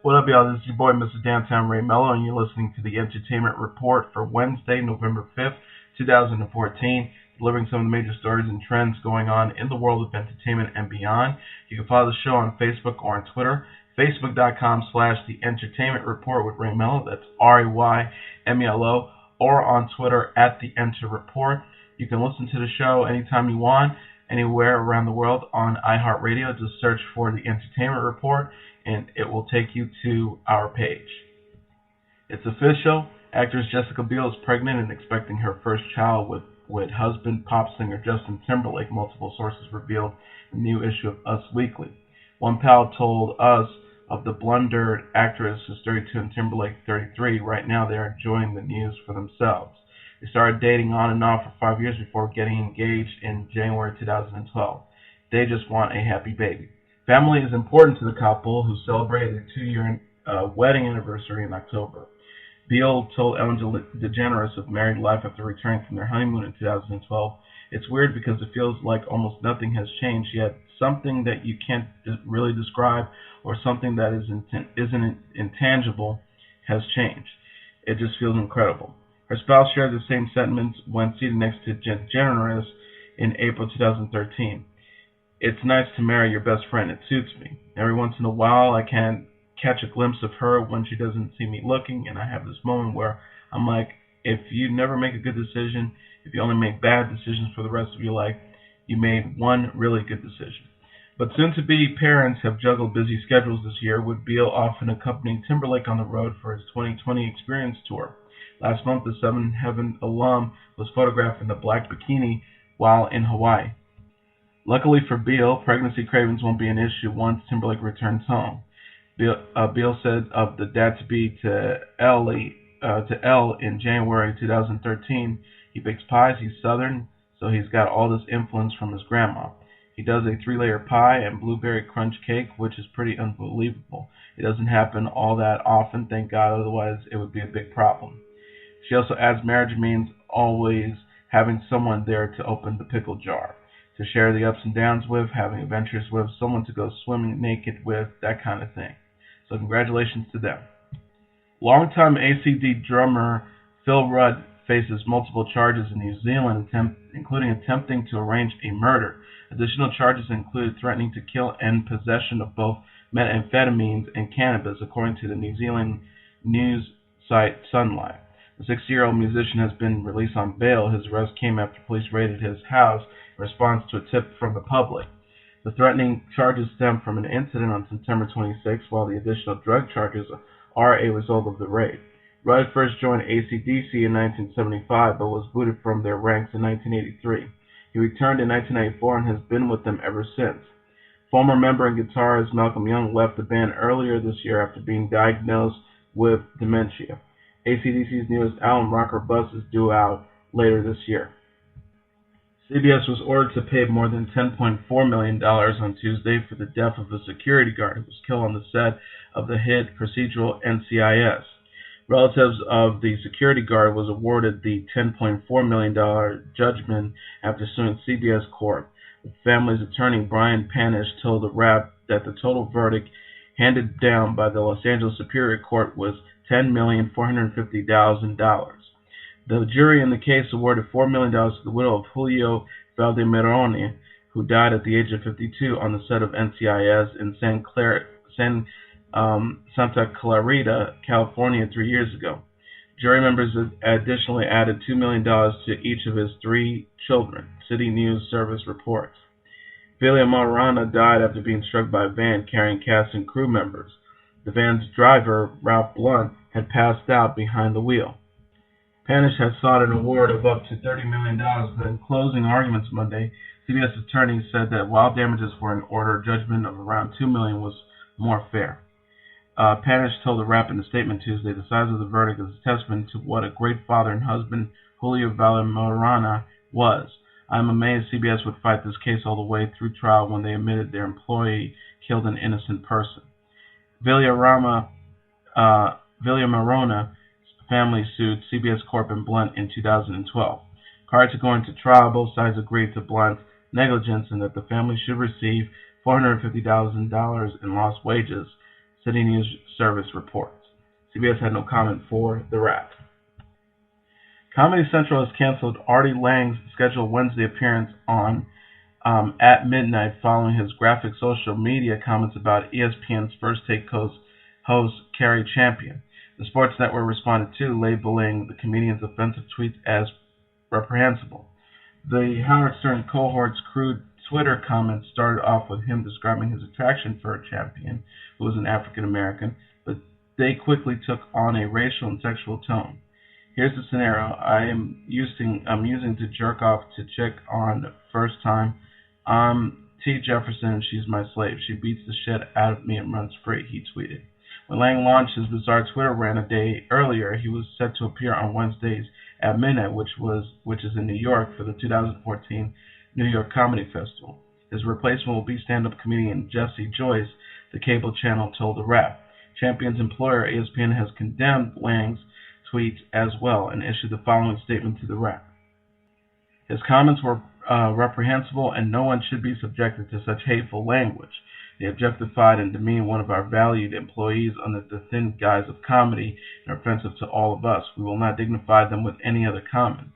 What up, y'all? This is your boy, Mr. Downtown Ray Mello, and you're listening to the Entertainment Report for Wednesday, November 5th, 2014, delivering some of the major stories and trends going on in the world of entertainment and beyond. You can follow the show on Facebook or on Twitter, facebook.com/The Entertainment Report with Ray Mello, that's RAYMELO, or on Twitter @The Enter Report. You can listen to the show anytime you want, anywhere around the world on iHeartRadio. Just search for The Entertainment Report, and it will take you to our page. It's official. Actress Jessica Biel is pregnant and expecting her first child with husband, pop singer Justin Timberlake, multiple sources revealed in the new issue of Us Weekly. One pal told Us of the blonde actress is 32 and Timberlake 33. Right now they are enjoying the news for themselves. They started dating on and off for 5 years before getting engaged in January 2012. They just want a happy baby. Family is important to the couple, who celebrated their 2-year wedding anniversary in October. Biel told Ellen DeGeneres of Married Life after returning from their honeymoon in 2012, "It's weird because it feels like almost nothing has changed, yet something that you can't really describe or something that isn't intangible has changed. It just feels incredible." Her spouse shared the same sentiments when seated next to DeGeneres in April 2013. "It's nice to marry your best friend. It suits me. Every once in a while I can catch a glimpse of her when she doesn't see me looking, and I have this moment where I'm like, if you never make a good decision, if you only make bad decisions for the rest of your life, you made one really good decision." But soon-to-be parents have juggled busy schedules this year, with Biel often accompanying Timberlake on the road for his 2020 Experience Tour. Last month, the Seven Heaven alum was photographed in a black bikini while in Hawaii. Luckily for Biel, pregnancy cravings won't be an issue once Timberlake returns home. Biel said of the dad-to-be to Elle in January 2013, "He bakes pies, he's Southern, so he's got all this influence from his grandma. He does a 3-layer pie and blueberry crunch cake, which is pretty unbelievable. It doesn't happen all that often, thank God, otherwise it would be a big problem." She also adds marriage means always having someone there to open the pickle jar, to share the ups and downs with, having adventures with, someone to go swimming naked with, that kind of thing. So congratulations to them. Longtime AC/DC drummer Phil Rudd faces multiple charges in New Zealand, including attempting to arrange a murder. Additional charges include threatening to kill and possession of both methamphetamines and cannabis, according to the New Zealand news site Sunlight. The 60-year-old musician has been released on bail. His arrest came after police raided his house in response to a tip from the public. The threatening charges stem from an incident on September 26, while the additional drug charges are a result of the raid. Rudd first joined AC/DC in 1975, but was booted from their ranks in 1983. He returned in 1994 and has been with them ever since. Former member and guitarist Malcolm Young left the band earlier this year after being diagnosed with dementia. AC/DC's newest album, Rocker Bus, is due out later this year. CBS was ordered to pay more than $10.4 million on Tuesday for the death of a security guard who was killed on the set of the hit procedural NCIS. Relatives of the security guard was awarded the $10.4 million judgment after suing CBS Court. The family's attorney, Brian Panish, told the Wrap that the total verdict handed down by the Los Angeles Superior Court was $10,450,000. The jury in the case awarded $4 million to the widow of Julio Valdemirone, who died at the age of 52 on the set of NCIS in Santa Clarita, California 3 years ago. Jury members additionally added $2 million to each of his 3 children, City News Service reports. Villa Marana died after being struck by a van carrying cast and crew members. The van's driver, Ralph Blunt, had passed out behind the wheel. Panish has sought an award of up to $30 million, but in closing arguments Monday, CBS attorneys said that while damages were in order, a judgment of around $2 million was more fair. Panish told the Wrap in a statement Tuesday, "The size of the verdict is a testament to what a great father and husband Julio Valdemirone was. I'm amazed CBS would fight this case all the way through trial when they admitted their employee killed an innocent person." Villamarona family sued CBS Corp and Blunt in 2012. Prior to going to trial, both sides agreed to Blunt's negligence and that the family should receive $450,000 in lost wages City News Service reports. CBS had no comment for the rap. Comedy Central has canceled Artie Lange's scheduled Wednesday appearance on At Midnight following his graphic social media comments about ESPN's First Take host Carrie Champion. The sports network responded to, labeling the comedian's offensive tweets as reprehensible. The Howard Stern cohort's crude Twitter comments started off with him describing his attraction for a champion who was an African American, but they quickly took on a racial and sexual tone. Here's the scenario. I'm using to jerk off to chick on first time. I'm T. Jefferson and she's my slave. She beats the shit out of me and runs free, he tweeted. When Lange launched his bizarre Twitter rant a day earlier, he was set to appear on Wednesdays at midnight, which is in New York, for the 2014 New York Comedy Festival. His replacement will be stand-up comedian Jesse Joyce, the cable channel told the Wrap. Champion's employer, ESPN, has condemned Lange's tweets as well and issued the following statement to the Wrap. His comments were reprehensible and no one should be subjected to such hateful language. They objectified and demeaned one of our valued employees under the thin guise of comedy and are offensive to all of us. We will not dignify them with any other comment.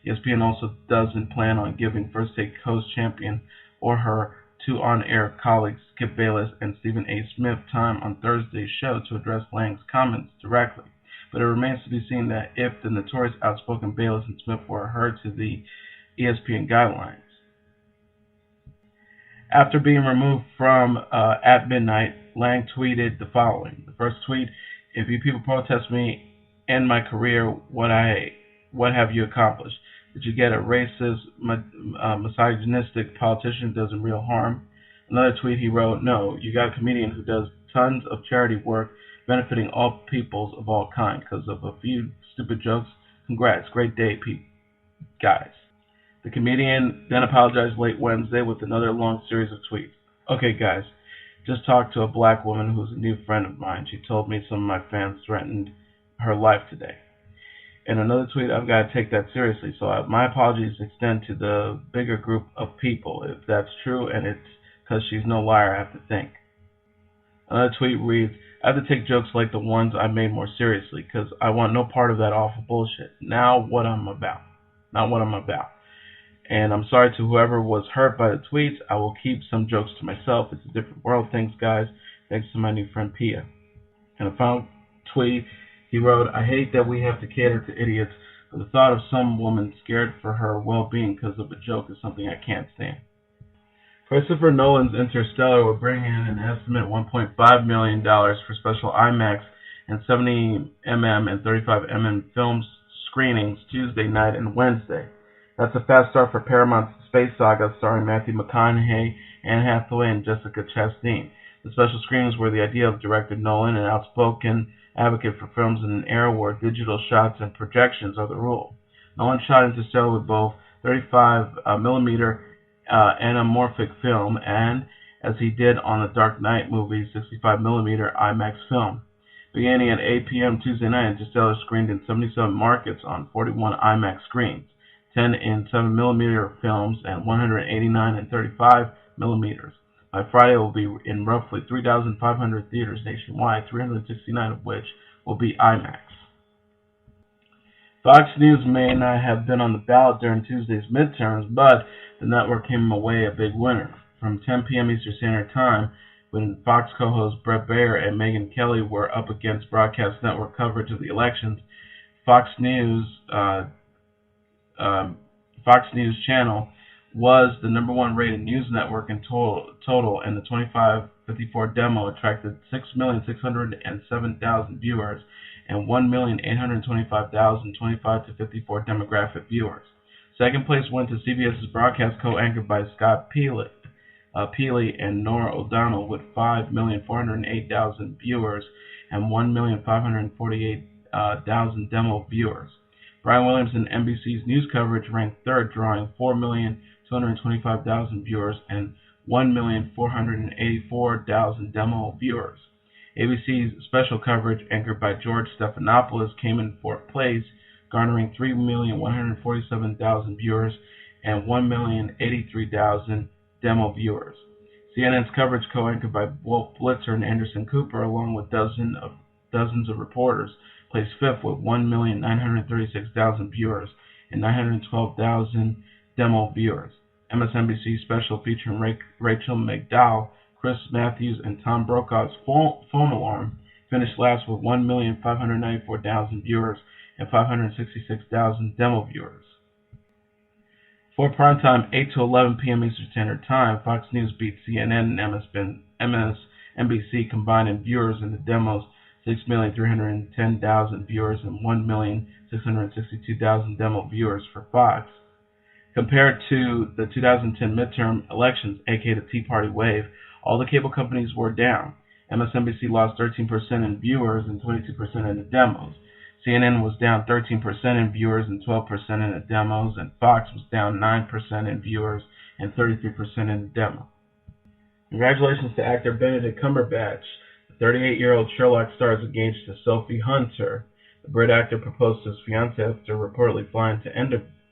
ESPN also doesn't plan on giving First Take host Champion or her two on-air colleagues Skip Bayless and Stephen A. Smith time on Thursday's show to address Lange's comments directly. But it remains to be seen that if the notorious outspoken Bayless and Smith were adhered to the ESPN guidelines. After being removed from At Midnight, Lange tweeted the following. The first tweet: if you people protest me and my career, what have you accomplished? Did you get a racist, misogynistic politician who does him real harm? Another tweet he wrote: no, you got a comedian who does tons of charity work benefiting all peoples of all kinds because of a few stupid jokes. Congrats, great day, guys. The comedian then apologized late Wednesday with another long series of tweets. Okay, guys, just talked to a black woman who's a new friend of mine. She told me some of my fans threatened her life today. In another tweet, I've got to take that seriously, so my apologies extend to the bigger group of people. If that's true and it's because she's no liar, I have to think. Another tweet reads, I have to take jokes like the ones I made more seriously because I want no part of that awful bullshit. Not what I'm about. And I'm sorry to whoever was hurt by the tweets. I will keep some jokes to myself. It's a different world. Thanks, guys. Thanks to my new friend Pia. And a final tweet, he wrote, I hate that we have to cater to idiots, but the thought of some woman scared for her well-being because of a joke is something I can't stand. Christopher Nolan's Interstellar will bring in an estimated $1.5 million for special IMAX and 70mm and 35mm film screenings Tuesday night and Wednesday. That's a fast start for Paramount's space saga starring Matthew McConaughey, Anne Hathaway, and Jessica Chastain. The special screenings were the idea of director Nolan, an outspoken advocate for films in an era where digital shots and projections are the rule. Nolan shot Interstellar with both 35mm anamorphic film and, as he did on the Dark Knight movie, 65mm IMAX film. Beginning at 8 p.m. Tuesday night, Interstellar screened in 77 markets on 41 IMAX screens, 10 in 7mm films, and 189 in 35mm. By Friday, it will be in roughly 3,500 theaters nationwide, 369 of which will be IMAX. Fox News may not have been on the ballot during Tuesday's midterms, but the network came away a big winner. From 10 p.m. Eastern Standard Time, when Fox co-hosts Bret Baier and Megyn Kelly were up against broadcast network coverage of the elections, Fox News channel was the number one rated news network in total, and the 25-54 demo attracted 6,607,000 viewers and 1,825,000 25 to 54 demographic viewers. Second place went to CBS's broadcast co-anchored by Scott Peely and Nora O'Donnell with 5,408,000 viewers and 1,548,000 demo viewers. Brian Williams and NBC's news coverage ranked third, drawing 4,225,000 viewers and 1,484,000 demo viewers. ABC's special coverage, anchored by George Stephanopoulos, came in fourth place, garnering 3,147,000 viewers and 1,083,000 demo viewers. CNN's coverage, co-anchored by Wolf Blitzer and Anderson Cooper, along with dozens of reporters, placed fifth with 1,936,000 viewers and 912,000 demo viewers. MSNBC special featuring Rachel McDowell, Chris Matthews, and Tom Brokaw's Phone Alarm finished last with 1,594,000 viewers and 566,000 demo viewers. For primetime, 8 to 11 p.m. Eastern Standard Time, Fox News beat CNN and MSNBC combined in viewers in the demos, 6,310,000 viewers and 1,662,000 demo viewers for Fox. Compared to the 2010 midterm elections, aka the Tea Party wave, all the cable companies were down. MSNBC lost 13% in viewers and 22% in the demos. CNN was down 13% in viewers and 12% in the demos, and Fox was down 9% in viewers and 33% in the demo. Congratulations to actor Benedict Cumberbatch. The 38-year-old Sherlock star is engaged to Sophie Hunter. The Brit actor proposed to his fiancée after reportedly flying to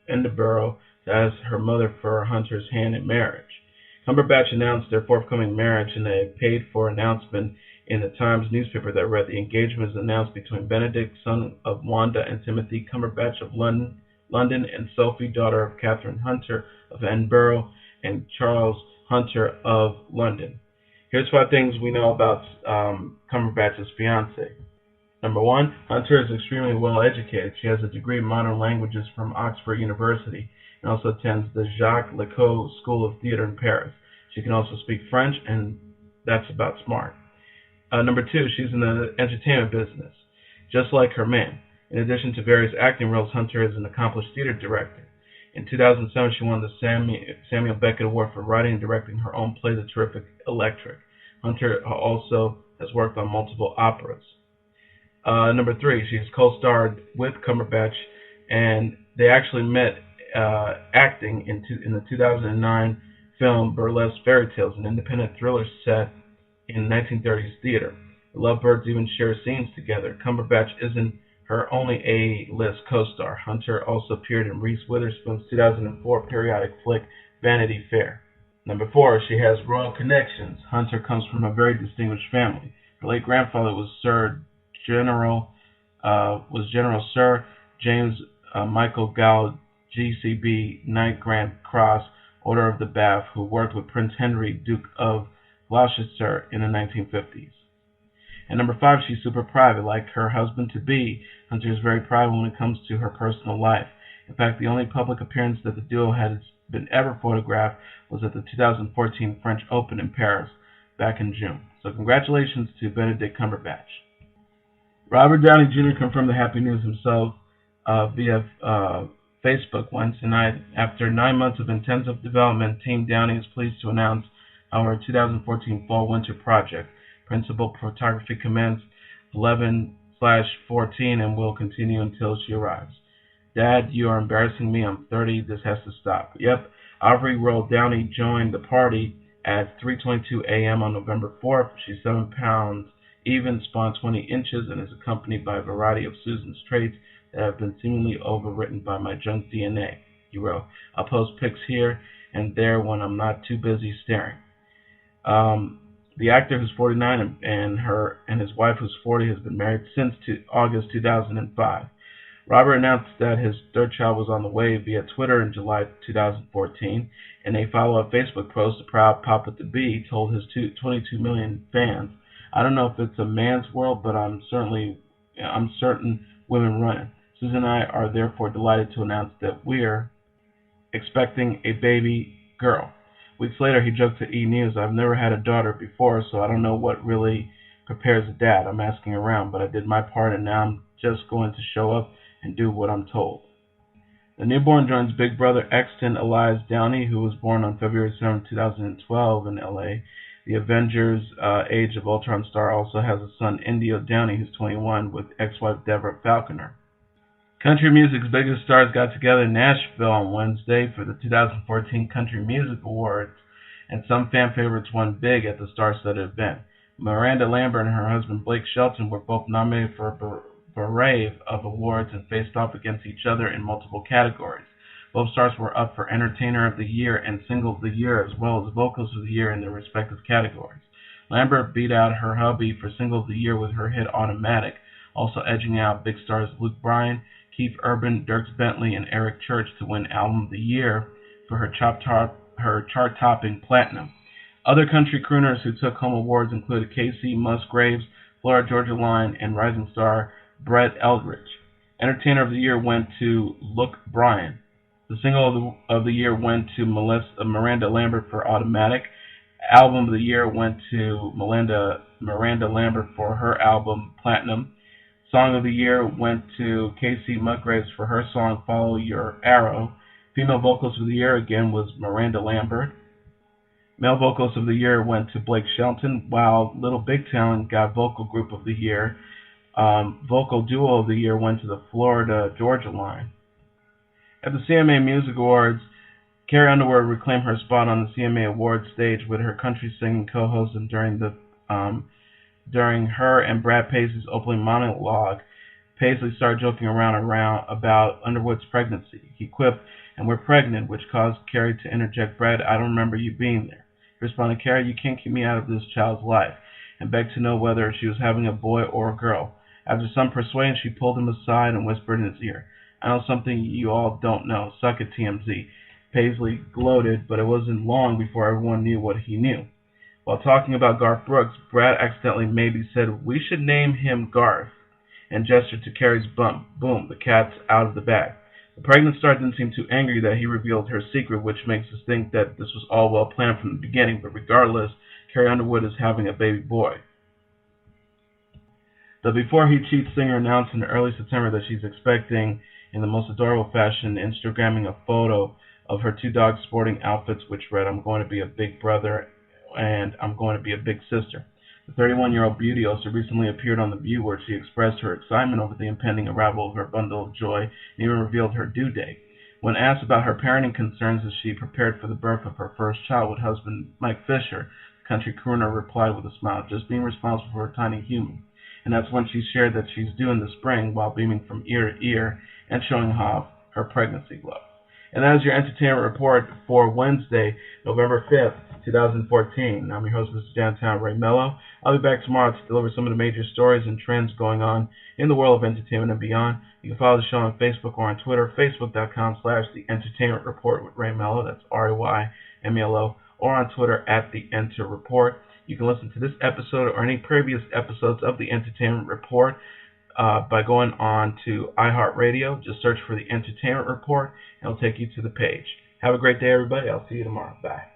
Edinburgh to ask her mother for Hunter's hand in marriage. Cumberbatch announced their forthcoming marriage in a paid-for announcement in the Times newspaper that read, "The engagement is announced between Benedict, son of Wanda and Timothy Cumberbatch of London, and Sophie, daughter of Catherine Hunter of Edinburgh, and Charles Hunter of London." Here's 5 things we know about Cumberbatch's fiancée. Number 1, Hunter is extremely well educated. She has a degree in modern languages from Oxford University and also attends the Jacques Lecoq School of Theatre in Paris. She can also speak French, and that's about smart. Number 2, she's in the entertainment business, just like her man. In addition to various acting roles, Hunter is an accomplished theater director. In 2007, she won the Samuel Beckett Award for writing and directing her own play, The Terrific Electric. Hunter also has worked on multiple operas. Number 3, she's co-starred with Cumberbatch, and they actually met acting in the 2009 film Burlesque Fairy Tales, an independent thriller set in 1930s theater. The lovebirds even share scenes together. Cumberbatch isn't her only A-list co-star. Hunter also appeared in Reese Witherspoon's 2004 periodic flick Vanity Fair. Number 4, she has royal connections. Hunter comes from a very distinguished family. Her late grandfather was General Sir James Michael Gow, GCB, Knight Grand Cross, Order of the Bath, who worked with Prince Henry, Duke of Gloucester in the 1950s. And number 5, she's super private. Like her husband-to-be, Hunter is very private when it comes to her personal life. In fact, the only public appearance that the duo had been ever photographed was at the 2014 French Open in Paris back in June. So congratulations to Benedict Cumberbatch. Robert Downey Jr. confirmed the happy news himself via Facebook Wednesday night. After 9 months of intensive development, Team Downey is pleased to announce our 2014 Fall-Winter project. Principal photography commenced 11/14 and will continue until she arrives. Dad, you are embarrassing me. I'm 30. This has to stop. Yep, Aubrey Roll Downey joined the party at 3:22 a.m. on November 4th. She's 7 pounds even, spawned 20 inches, and is accompanied by a variety of Susan's traits that have been seemingly overwritten by my junk DNA, he wrote. I'll post pics here and there when I'm not too busy staring. The actor, who's 49, and his wife, who's 40, has been married since August 2005. Robert announced that his third child was on the way via Twitter in July 2014. In a follow-up Facebook post, the proud Papa-to-be told his 22 million fans, "I don't know if it's a man's world, but I'm certain women run it. Susan and I are therefore delighted to announce that we're expecting a baby girl." Weeks later, he joked to E! News, "I've never had a daughter before, so I don't know what really prepares a dad. I'm asking around, but I did my part, and now I'm just going to show up and do what I'm told." The newborn joins big brother Exton Elias Downey, who was born on February 7, 2012 in L.A. The Avengers Age of Ultron star also has a son, Indio Downey, who's 21, with ex-wife Deborah Falconer. Country music's biggest stars got together in Nashville on Wednesday for the 2014 Country Music Awards, and some fan favorites won big at the star-studded event. Miranda Lambert and her husband Blake Shelton were both nominated for a parade of awards and faced off against each other in multiple categories. Both stars were up for Entertainer of the Year and Single of the Year, as well as Vocals of the Year in their respective categories. Lambert beat out her hubby for Single of the Year with her hit Automatic, also edging out big stars Luke Bryan, Keith Urban, Dierks Bentley, and Eric Church to win Album of the Year for her chart-topping Platinum. Other country crooners who took home awards included Casey Musgraves, Florida Georgia Line, and rising star Brett Eldredge. Entertainer of the Year went to Luke Bryan. The Single of the Year went to Miranda Lambert for Automatic. Album of the Year went to Miranda Lambert for her album Platinum. Song of the Year went to Casey Musgraves for her song Follow Your Arrow. Female Vocals of the Year again was Miranda Lambert. Male Vocals of the Year went to Blake Shelton, while Little Big Town got Vocal Group of the Year. Vocal Duo of the Year went to the Florida Georgia Line. At the CMA Music Awards, Carrie Underwood reclaimed her spot on the CMA Awards stage with her country singing co-host, and during her and Brad Paisley's opening monologue, Paisley started joking around about Underwood's pregnancy. He quipped, "And we're pregnant," which caused Carrie to interject, "Brad, I don't remember you being there." He responded, "Carrie, you can't keep me out of this child's life," and begged to know whether she was having a boy or a girl. After some persuasion, she pulled him aside and whispered in his ear, "I know something you all don't know. Suck it, TMZ." Paisley gloated, but it wasn't long before everyone knew what he knew. While talking about Garth Brooks, Brad accidentally maybe said, "We should name him Garth," and gestured to Carrie's bump. Boom, the cat's out of the bag. The pregnant star didn't seem too angry that he revealed her secret, which makes us think that this was all well planned from the beginning, but regardless, Carrie Underwood is having a baby boy. The Before He Cheats singer announced in early September that she's expecting, in the most adorable fashion, Instagramming a photo of her two dogs sporting outfits which read, "I'm going to be a big brother and I'm going to be a big sister." The 31-year-old beauty also recently appeared on The View, where she expressed her excitement over the impending arrival of her bundle of joy and even revealed her due date. When asked about her parenting concerns as she prepared for the birth of her first child with husband Mike Fisher, the country crooner replied with a smile, "Just being responsible for a tiny human." And that's when she shared that she's due in the spring, while beaming from ear to ear and showing off her pregnancy glow. And that is your entertainment report for Wednesday, November 5th, 2014. I'm your host, Mr. Downtown Ray Mello. I'll be back tomorrow to deliver some of the major stories and trends going on in the world of entertainment and beyond. You can follow the show on Facebook or on Twitter, facebook.com/The Entertainment Report with Ray Mello. That's RAYMELO. Or on Twitter @The Enter Report. You can listen to this episode or any previous episodes of The Entertainment Report by going on to iHeartRadio. Just search for The Entertainment Report, and it'll take you to the page. Have a great day, everybody. I'll see you tomorrow. Bye.